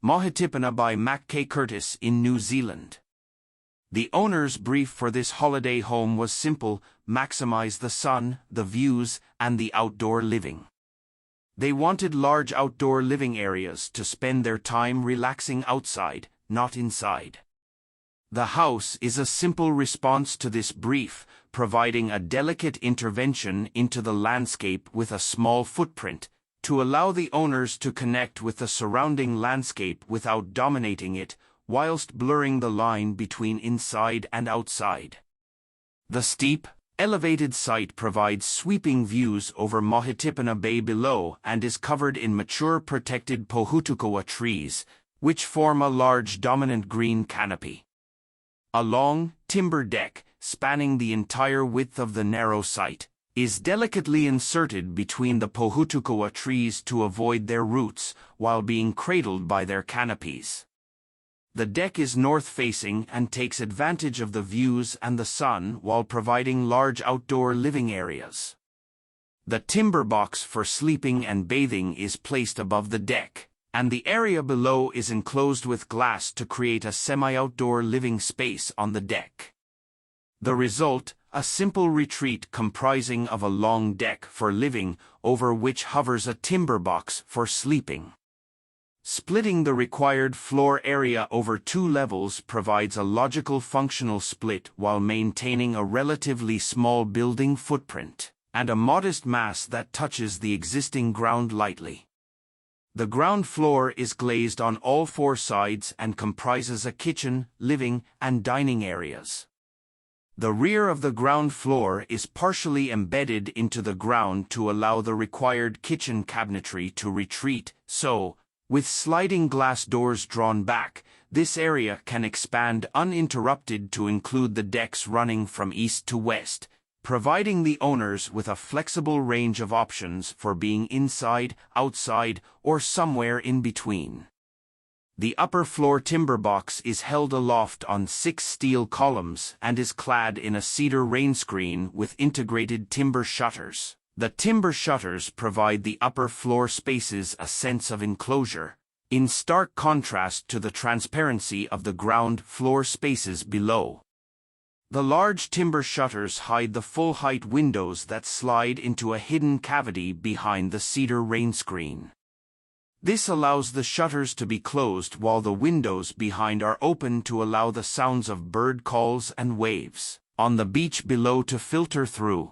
Mawhitipana by MacKayCurtis in New Zealand. The owner's brief for this holiday home was simple: maximize the sun, the views, and the outdoor living. They wanted large outdoor living areas to spend their time relaxing outside, not inside. The house is a simple response to this brief, providing a delicate intervention into the landscape with a small footprint, to allow the owners to connect with the surrounding landscape without dominating it, whilst blurring the line between inside and outside. The steep, elevated site provides sweeping views over Mawhitipana Bay below and is covered in mature protected pohutukawa trees, which form a large dominant green canopy. A long, timber deck, spanning the entire width of the narrow site, is delicately inserted between the pohutukawa trees to avoid their roots, while being cradled by their canopies. The deck is north-facing and takes advantage of the views and the sun while providing large outdoor living areas. The timber box for sleeping and bathing is placed above the deck, and the area below is enclosed with glass to create a semi-outdoor living space on the deck. The result: a simple retreat comprising of a long deck for living, over which hovers a timber box for sleeping. Splitting the required floor area over 2 levels provides a logical functional split while maintaining a relatively small building footprint, and a modest mass that touches the existing ground lightly. The ground floor is glazed on all 4 sides and comprises a kitchen, living, and dining areas. The rear of the ground floor is partially embedded into the ground to allow the required kitchen cabinetry to retreat, so, with sliding glass doors drawn back, this area can expand uninterrupted to include the decks running from east to west, providing the owners with a flexible range of options for being inside, outside, or somewhere in between. The upper floor timber box is held aloft on 6 steel columns and is clad in a cedar rain screen with integrated timber shutters. The timber shutters provide the upper floor spaces a sense of enclosure, in stark contrast to the transparency of the ground floor spaces below. The large timber shutters hide the full-height windows that slide into a hidden cavity behind the cedar rain screen. This allows the shutters to be closed while the windows behind are open to allow the sounds of bird calls and waves on the beach below to filter through.